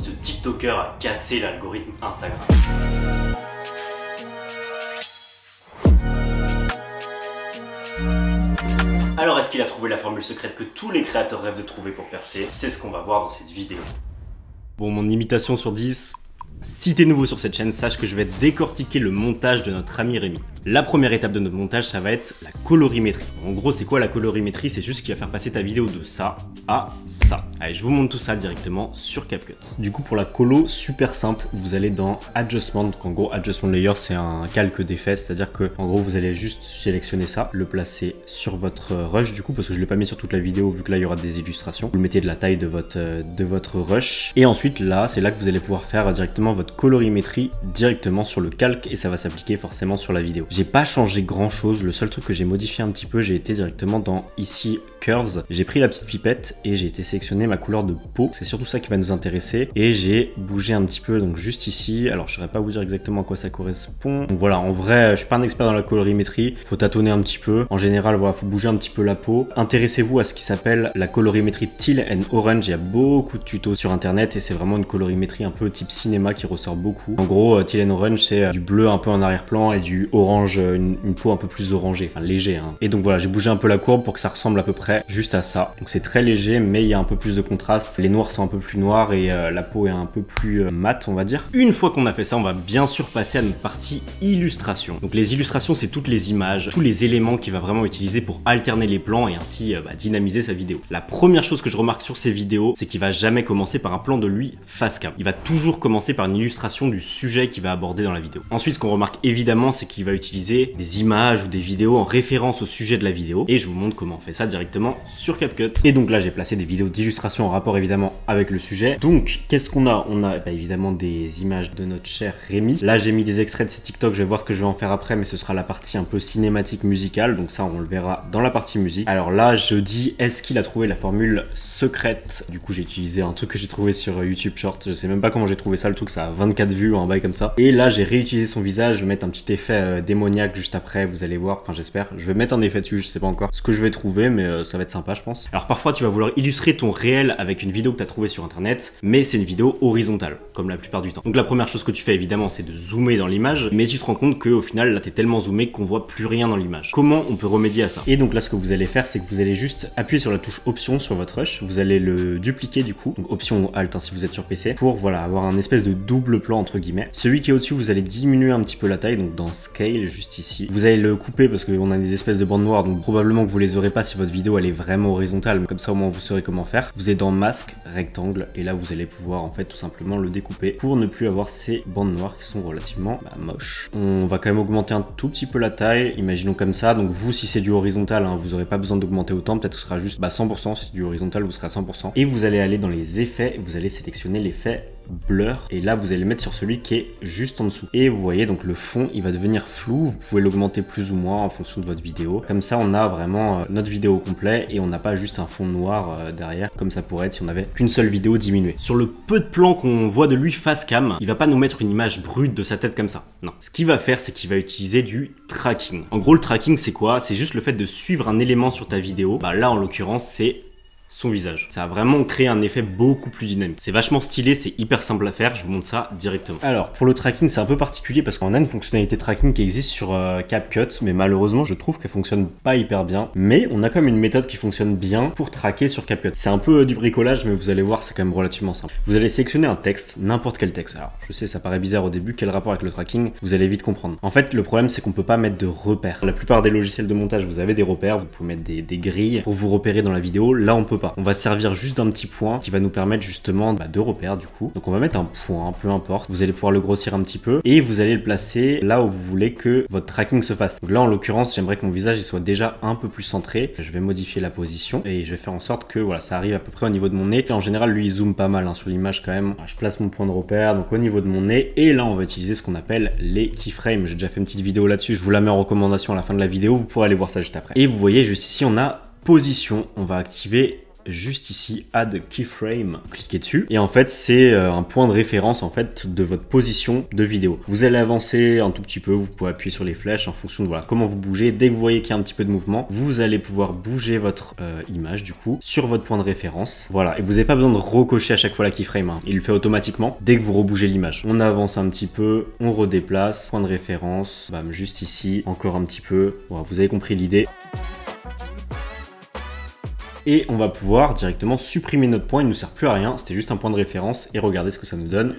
ce TikToker a cassé l'algorithme Instagram. Alors est-ce qu'il a trouvé la formule secrète que tous les créateurs rêvent de trouver pour percer? C'est ce qu'on va voir dans cette vidéo. Bon, mon imitation sur 10... Si t'es nouveau sur cette chaîne, sache que je vais décortiquer le montage de notre ami Rémi. La première étape de notre montage, ça va être la colorimétrie. En gros, c'est quoi la colorimétrie? C'est juste ce qui va faire passer ta vidéo de ça à ça. Allez, je vous montre tout ça directement sur CapCut. Du coup, pour la colo, super simple, vous allez dans Adjustment. Donc en gros, Adjustment Layer, c'est un calque d'effet, c'est-à-dire que en gros, vous allez juste sélectionner ça, le placer sur votre rush du coup, parce que je l'ai pas mis sur toute la vidéo vu que là, il y aura des illustrations. Vous mettez de la taille de votre rush. Et ensuite, là, c'est là que vous allez pouvoir faire directement votre colorimétrie directement sur le calque et ça va s'appliquer forcément sur la vidéo. J'ai pas changé grand chose, le seul truc que j'ai modifié un petit peu, j'ai été directement dans ici Curves, j'ai pris la petite pipette et j'ai été sélectionner ma couleur de peau, c'est surtout ça qui va nous intéresser et j'ai bougé un petit peu donc juste ici, alors je saurais pas vous dire exactement à quoi ça correspond. Donc voilà, en vrai je suis pas un expert dans la colorimétrie, faut tâtonner un petit peu, en général voilà, faut bouger un petit peu la peau. Intéressez-vous à ce qui s'appelle la colorimétrie Teal and Orange, il y a beaucoup de tutos sur internet et c'est vraiment une colorimétrie un peu type cinéma qui ressort beaucoup. En gros, Teal and Orange c'est du bleu un peu en arrière-plan et du orange, une peau un peu plus orangée, enfin léger hein. Et donc voilà, j'ai bougé un peu la courbe pour que ça ressemble à peu près juste à ça. Donc c'est très léger mais il y a un peu plus de contraste, les noirs sont un peu plus noirs et la peau est un peu plus mate on va dire. Une fois qu'on a fait ça, on va bien sûr passer à notre partie illustration. Donc les illustrations c'est toutes les images, tous les éléments qu'il va vraiment utiliser pour alterner les plans et ainsi dynamiser sa vidéo. La première chose que je remarque sur ces vidéos, c'est qu'il va jamais commencer par un plan de lui face cam. Il va toujours commencer par une illustration du sujet qu'il va aborder dans la vidéo. Ensuite, ce qu'on remarque évidemment, c'est qu'il va utiliser des images ou des vidéos en référence au sujet de la vidéo. Et je vous montre comment on fait ça directement sur CapCut. Et donc là, j'ai placé des vidéos d'illustration en rapport évidemment avec le sujet. Donc, qu'est-ce qu'on a? On a évidemment des images de notre cher Rémi. Là, j'ai mis des extraits de ses TikTok. Je vais voir ce que je vais en faire après, mais ce sera la partie un peu cinématique musicale. Donc ça, on le verra dans la partie musique. Alors là, je dis, est-ce qu'il a trouvé la formule secrète? Du coup, j'ai utilisé un truc que j'ai trouvé sur YouTube Short. Je sais même pas comment j'ai trouvé ça. Le truc, ça a 24 vues, un bail comme ça. Et là, j'ai réutilisé son visage. Je vais mettre un petit effet démoniaque juste après. Vous allez voir. Enfin, j'espère. Je vais mettre un effet dessus. Je sais pas encore ce que je vais trouver, mais ça va être sympa, je pense. Alors parfois, tu vas vouloir illustrer ton réel avec une vidéo que tu as trouvée sur Internet, mais c'est une vidéo horizontale, comme la plupart du temps. Donc la première chose que tu fais, évidemment, c'est de zoomer dans l'image, mais tu te rends compte qu'au final, là, t'es tellement zoomé qu'on voit plus rien dans l'image. Comment on peut remédier à ça? Et donc là, ce que vous allez faire, c'est que vous allez juste appuyer sur la touche Option sur votre rush. Vous allez le dupliquer du coup, donc Option ou Alt hein, si vous êtes sur PC, pour voilà avoir un espèce de double plan entre guillemets. Celui qui est au-dessus, vous allez diminuer un petit peu la taille, donc dans Scale, juste ici. Vous allez le couper parce qu'on a des espèces de bandes noires, donc probablement que vous les aurez pas si votre vidéo elle est vraiment horizontale, mais comme ça au moins vous saurez comment faire. Vous êtes dans Masque, Rectangle, et là vous allez pouvoir en fait tout simplement le découper pour ne plus avoir ces bandes noires qui sont relativement moches. On va quand même augmenter un tout petit peu la taille, imaginons comme ça. Donc vous, si c'est du horizontal, hein, vous n'aurez pas besoin d'augmenter autant, peut-être que ce sera juste 100%, si c'est du horizontal vous serez à 100%. Et vous allez aller dans les effets, et vous allez sélectionner l'effet blur et là vous allez le mettre sur celui qui est juste en dessous et vous voyez donc le fond il va devenir flou, vous pouvez l'augmenter plus ou moins en fonction de votre vidéo, comme ça on a vraiment notre vidéo au complet et on n'a pas juste un fond noir derrière comme ça pourrait être si on avait qu'une seule vidéo diminuée. Sur le peu de plans qu'on voit de lui face cam, il va pas nous mettre une image brute de sa tête comme ça, non. Ce qu'il va faire c'est qu'il va utiliser du tracking. En gros le tracking c'est quoi? C'est juste le fait de suivre un élément sur ta vidéo, là en l'occurrence c'est son visage. Ça va vraiment créer un effet beaucoup plus dynamique. C'est vachement stylé, c'est hyper simple à faire, je vous montre ça directement. Alors pour le tracking c'est un peu particulier parce qu'on a une fonctionnalité tracking qui existe sur CapCut, mais malheureusement je trouve qu'elle fonctionne pas hyper bien. Mais on a quand même une méthode qui fonctionne bien pour traquer sur CapCut. C'est un peu du bricolage mais vous allez voir c'est quand même relativement simple. Vous allez sélectionner un texte, n'importe quel texte. Alors je sais ça paraît bizarre au début, quel rapport avec le tracking? Vous allez vite comprendre. En fait le problème c'est qu'on peut pas mettre de repères. La plupart des logiciels de montage vous avez des repères, vous pouvez mettre des grilles pour vous repérer dans la vidéo, là on peut pas. On va se servir juste d'un petit point qui va nous permettre justement de repères du coup. Donc on va mettre un point, peu importe. Vous allez pouvoir le grossir un petit peu et vous allez le placer là où vous voulez que votre tracking se fasse. Donc là en l'occurrence j'aimerais que mon visage il soit déjà un peu plus centré. Je vais modifier la position et je vais faire en sorte que voilà ça arrive à peu près au niveau de mon nez. Et en général lui il zoome pas mal sur l'image quand même. Je place mon point de repère donc au niveau de mon nez et là on va utiliser ce qu'on appelle les keyframes. J'ai déjà fait une petite vidéo là-dessus, je vous la mets en recommandation à la fin de la vidéo, vous pourrez aller voir ça juste après. Et vous voyez juste ici on a position, on va activer juste ici Add Keyframe, cliquez dessus et en fait c'est un point de référence en fait de votre position de vidéo. Vous allez avancer un tout petit peu, vous pouvez appuyer sur les flèches en fonction de voilà, comment vous bougez. Dès que vous voyez qu'il y a un petit peu de mouvement, vous allez pouvoir bouger votre image du coup sur votre point de référence. Voilà, et vous n'avez pas besoin de recocher à chaque fois la keyframe, hein. Il le fait automatiquement dès que vous rebougez l'image. On avance un petit peu, on redéplace, point de référence, bam, juste ici, encore un petit peu. Voilà, vous avez compris l'idée. Et on va pouvoir directement supprimer notre point, il ne nous sert plus à rien, c'était juste un point de référence et regardez ce que ça nous donne.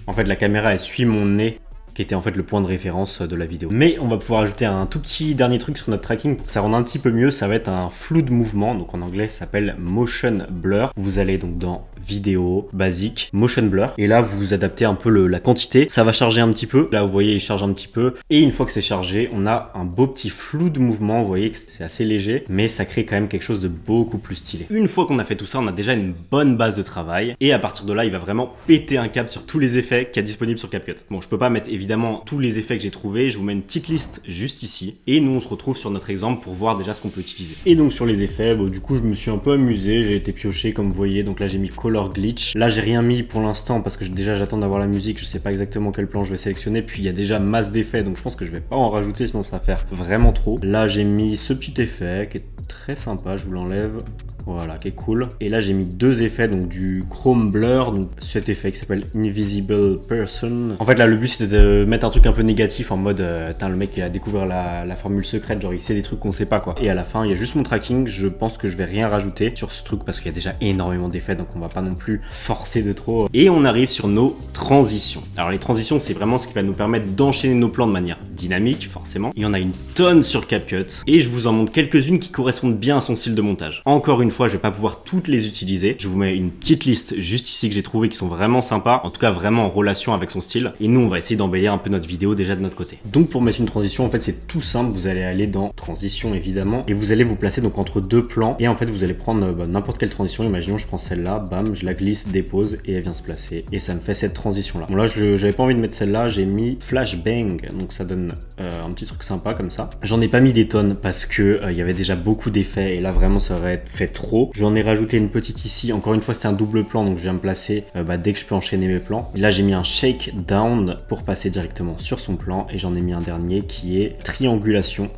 En fait la caméra elle suit mon nez qui était en fait le point de référence de la vidéo. Mais on va pouvoir ajouter un tout petit dernier truc sur notre tracking pour que ça rende un petit peu mieux, ça va être un flou de mouvement, donc en anglais ça s'appelle motion blur. Vous allez donc dans vidéo, basique, motion blur, et là vous adaptez un peu la quantité, ça va charger un petit peu, là vous voyez il charge un petit peu, et une fois que c'est chargé, on a un beau petit flou de mouvement, vous voyez que c'est assez léger, mais ça crée quand même quelque chose de beaucoup plus stylé. Une fois qu'on a fait tout ça, on a déjà une bonne base de travail, et à partir de là, il va vraiment péter un câble sur tous les effets qu'il y a disponibles sur CapCut. Bon, je peux pas mettre évidemment tous les effets que j'ai trouvés, je vous mets une petite liste juste ici, et nous on se retrouve sur notre exemple pour voir déjà ce qu'on peut utiliser. Et donc sur les effets, bon, du coup je me suis un peu amusé, j'ai été pioché comme vous voyez, donc là j'ai mis Color Glitch, là j'ai rien mis pour l'instant parce que déjà j'attends d'avoir la musique, je sais pas exactement quel plan je vais sélectionner, puis il y a déjà masse d'effets, donc je pense que je vais pas en rajouter sinon ça va faire vraiment trop. Là j'ai mis ce petit effet qui est très sympa, je vous l'enlève. Voilà, qui est cool. Et là, j'ai mis deux effets, donc du Chrome Blur, donc cet effet qui s'appelle Invisible Person. En fait, là, le but, c'était de mettre un truc un peu négatif en mode, le mec, il a découvert la formule secrète, genre, il sait des trucs qu'on sait pas, quoi. Et à la fin, il y a juste mon tracking. Je pense que je vais rien rajouter sur ce truc parce qu'il y a déjà énormément d'effets, donc on va pas non plus forcer de trop. Et on arrive sur nos transitions. Alors, les transitions, c'est vraiment ce qui va nous permettre d'enchaîner nos plans de manière dynamique, forcément. Il y en a une tonne sur CapCut. Et je vous en montre quelques-unes qui correspondent bien à son style de montage. Encore une fois, je vais pas pouvoir toutes les utiliser. Je vous mets une petite liste juste ici que j'ai trouvé qui sont vraiment sympas, en tout cas vraiment en relation avec son style. Et nous, on va essayer d'embellir un peu notre vidéo déjà de notre côté. Donc pour mettre une transition, en fait, c'est tout simple. Vous allez aller dans transition évidemment et vous allez vous placer donc entre deux plans. Et en fait, vous allez prendre n'importe quelle transition. Imaginons, je prends celle-là, bam, je la glisse, dépose et elle vient se placer. Et ça me fait cette transition-là. Bon là, j'avais pas envie de mettre celle-là. J'ai mis Flashbang, donc ça donne un petit truc sympa comme ça. J'en ai pas mis des tonnes parce que il y avait déjà beaucoup d'effets et là vraiment ça aurait fait trop. J'en ai rajouté une petite ici, encore une fois c'était un double plan donc je viens me placer dès que je peux enchaîner mes plans. Et là j'ai mis un shake down pour passer directement sur son plan et j'en ai mis un dernier qui est triangulation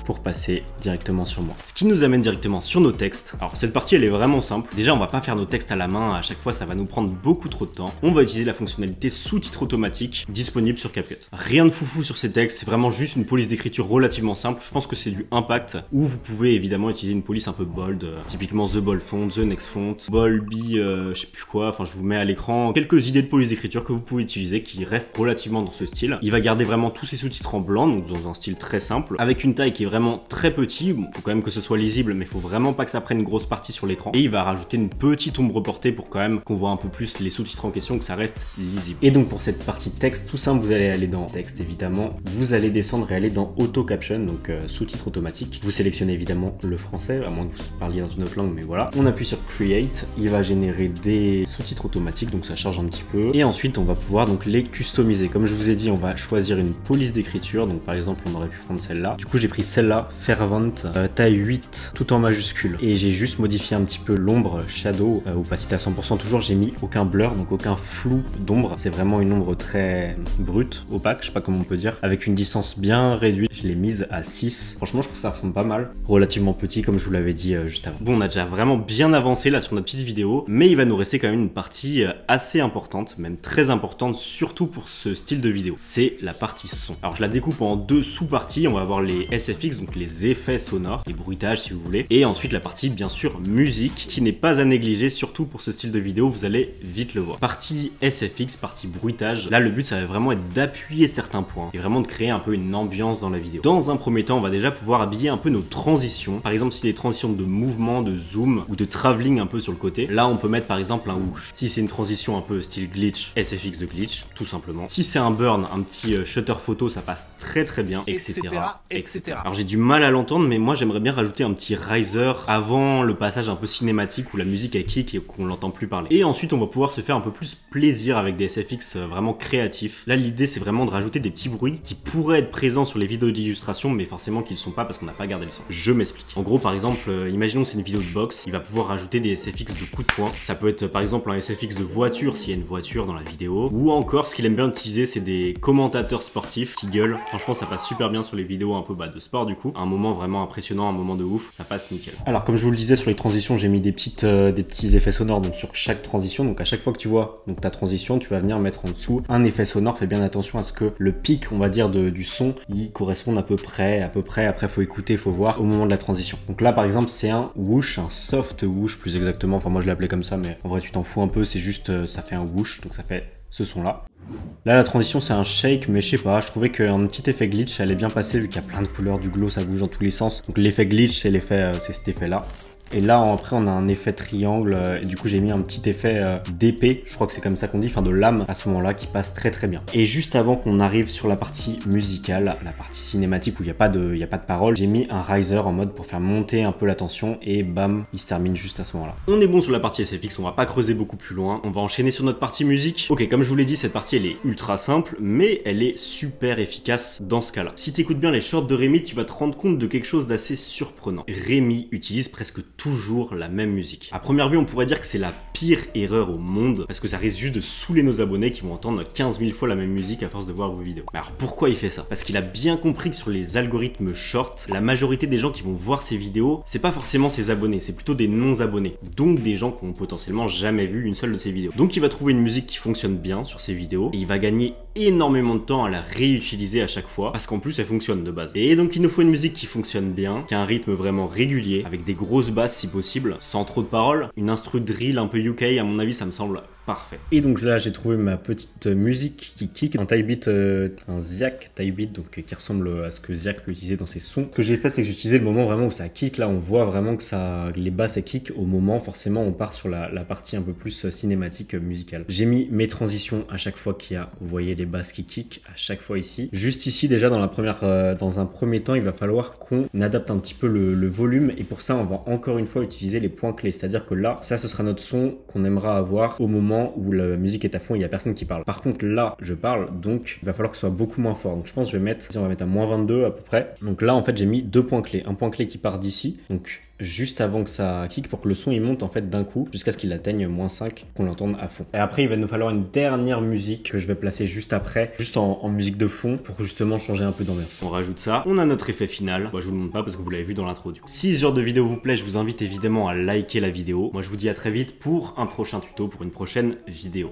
pour passer directement sur moi. Ce qui nous amène directement sur nos textes. Alors cette partie elle est vraiment simple. Déjà on va pas faire nos textes à la main, à chaque fois ça va nous prendre beaucoup trop de temps. On va utiliser la fonctionnalité sous-titres automatique disponible sur CapCut. Rien de foufou sur ces textes, c'est vraiment juste une police d'écriture relativement simple. Je pense que c'est du impact où vous pouvez évidemment utiliser une police un peu bold, typiquement The Bold Font, The Next Font, Bolby, je sais plus quoi, enfin je vous mets à l'écran quelques idées de police d'écriture que vous pouvez utiliser qui restent relativement dans ce style. Il va garder vraiment tous ses sous-titres en blanc, donc dans un style très simple, avec une taille qui est vraiment très petit. Bon, faut quand même que ce soit lisible, mais il faut vraiment pas que ça prenne une grosse partie sur l'écran. Et il va rajouter une petite ombre portée pour quand même qu'on voit un peu plus les sous-titres en question, que ça reste lisible. Et donc pour cette partie texte, tout simple, vous allez aller dans texte évidemment, vous allez descendre et aller dans auto caption, donc sous-titres automatiques. Vous sélectionnez évidemment le français, à moins que vous parliez dans une autre langue, mais voilà. On appuie sur create, il va générer des sous-titres automatiques, donc ça charge un petit peu. Et ensuite on va pouvoir donc les customiser. Comme je vous ai dit, on va choisir une police d'écriture, donc par exemple on aurait pu prendre celle-là. Du coup j'ai pris celle-là, Fervent, taille 8, tout en majuscule. Et j'ai juste modifié un petit peu l'ombre, shadow, opacité à 100% toujours, j'ai mis aucun blur, donc aucun flou d'ombre. C'est vraiment une ombre très brute, opaque, je sais pas comment on peut dire, avec une distance bien réduite. Je l'ai mise à 6. Franchement, je trouve que ça ressemble pas mal. Relativement petit, comme je vous l'avais dit juste avant. Bon, on a déjà vraiment bien avancé là sur notre petite vidéo, mais il va nous rester quand même une partie assez importante, même très importante, surtout pour ce style de vidéo. C'est la partie son. Alors, je la découpe en deux sous-parties. On va avoir les SFX, donc les effets sonores, les bruitages si vous voulez, et ensuite la partie bien sûr musique qui n'est pas à négliger, surtout pour ce style de vidéo, vous allez vite le voir. Partie SFX, partie bruitage, là le but ça va vraiment être d'appuyer certains points et vraiment de créer un peu une ambiance dans la vidéo. Dans un premier temps, on va déjà pouvoir habiller un peu nos transitions, par exemple si c'est des transitions de mouvement, de zoom ou de travelling un peu sur le côté, là on peut mettre par exemple un whoosh. Si c'est une transition un peu style glitch, SFX de glitch, tout simplement. Si c'est un burn, un petit shutter photo, ça passe très très bien, etc. etc. Alors j'ai j'ai du mal à l'entendre, mais moi j'aimerais bien rajouter un petit riser avant le passage un peu cinématique où la musique est kick et qu'on l'entend plus parler. Et ensuite on va pouvoir se faire un peu plus plaisir avec des SFX vraiment créatifs. Là l'idée c'est vraiment de rajouter des petits bruits qui pourraient être présents sur les vidéos d'illustration, mais forcément qu'ils ne sont pas parce qu'on n'a pas gardé le son. Je m'explique. En gros par exemple, imaginons c'est une vidéo de boxe, il va pouvoir rajouter des SFX de coups de poing. Ça peut être par exemple un SFX de voiture s'il y a une voiture dans la vidéo, ou encore ce qu'il aime bien utiliser c'est des commentateurs sportifs qui gueulent. Franchement ça passe super bien sur les vidéos un peu de sport du coup. Un moment vraiment impressionnant, un moment de ouf, ça passe nickel. Alors comme je vous le disais sur les transitions, j'ai mis des petits effets sonores donc sur chaque transition. Donc à chaque fois que tu vois donc ta transition, tu vas venir mettre en dessous un effet sonore. Fais bien attention à ce que le pic, on va dire, du son, il corresponde à peu près. Après faut écouter, faut voir au moment de la transition. Donc là par exemple c'est un whoosh, un soft whoosh plus exactement. Enfin moi je l'appelais comme ça, mais en vrai tu t'en fous un peu. C'est juste ça fait un whoosh, donc ça fait ce son là. Là la transition c'est un shake, mais je sais pas, je trouvais qu'un petit effet glitch allait bien passer vu qu'il y a plein de couleurs, du glow, ça bouge dans tous les sens. Donc l'effet glitch c'est cet effet là. Et là après on a un effet triangle et du coup j'ai mis un petit effet d'épée, je crois que c'est comme ça qu'on dit, enfin de lame à ce moment là qui passe très très bien. Et juste avant qu'on arrive sur la partie musicale, la partie cinématique où il n'y a pas de parole, j'ai mis un riser en mode pour faire monter un peu la tension et bam, il se termine juste à ce moment là. On est bon sur la partie SFX, on va pas creuser beaucoup plus loin, on va enchaîner sur notre partie musique. Ok, comme je vous l'ai dit, cette partie elle est ultra simple mais elle est super efficace dans ce cas là. Si tu écoutes bien les shorts de Rémi, tu vas te rendre compte de quelque chose d'assez surprenant. Rémi utilise presque toujours la même musique. À première vue, on pourrait dire que c'est la pire erreur au monde parce que ça risque juste de saouler nos abonnés qui vont entendre 15 000 fois la même musique à force de voir vos vidéos. Mais alors pourquoi il fait ça? Parce qu'il a bien compris que sur les algorithmes short, la majorité des gens qui vont voir ces vidéos, c'est pas forcément ses abonnés, c'est plutôt des non-abonnés. Donc des gens qui ont potentiellement jamais vu une seule de ses vidéos. Donc il va trouver une musique qui fonctionne bien sur ses vidéos et il va gagner énormément de temps à la réutiliser à chaque fois parce qu'en plus elle fonctionne de base. Et donc il nous faut une musique qui fonctionne bien, qui a un rythme vraiment régulier, avec des grosses basses si possible, sans trop de paroles, une instru drill un peu UK, à mon avis ça me semble parfait. Et donc là j'ai trouvé ma petite musique qui kick, un type beat, un Ziak type beat, donc qui ressemble à ce que Ziak peut utiliser dans ses sons. Ce que j'ai fait c'est que j'ai utilisé le moment vraiment où ça kick, là on voit vraiment que les basses elles kick au moment, forcément on part sur la partie un peu plus cinématique musicale. J'ai mis mes transitions à chaque fois qu'il y a, vous voyez les basses qui kick à chaque fois ici. Juste ici déjà dans un premier temps il va falloir qu'on adapte un petit peu le volume et pour ça on va encore une fois utiliser les points clés, c'est-à-dire que là ça ce sera notre son qu'on aimera avoir au moment où la musique est à fond et il n'y a personne qui parle. Par contre là je parle donc il va falloir que ce soit beaucoup moins fort, donc je pense que on va mettre à -22 à peu près. Donc là en fait j'ai mis deux points clés, un point clé qui part d'ici, donc juste avant que ça kick pour que le son il monte en fait d'un coup jusqu'à ce qu'il atteigne -5, qu'on l'entende à fond. Et après il va nous falloir une dernière musique que je vais placer juste après, juste en musique de fond pour justement changer un peu d'ambiance. On rajoute ça, on a notre effet final. Moi je vous le montre pas parce que vous l'avez vu dans l'intro du coup. Si ce genre de vidéo vous plaît, je vous invite évidemment à liker la vidéo. Moi je vous dis à très vite pour un prochain tuto, pour une prochaine vidéo.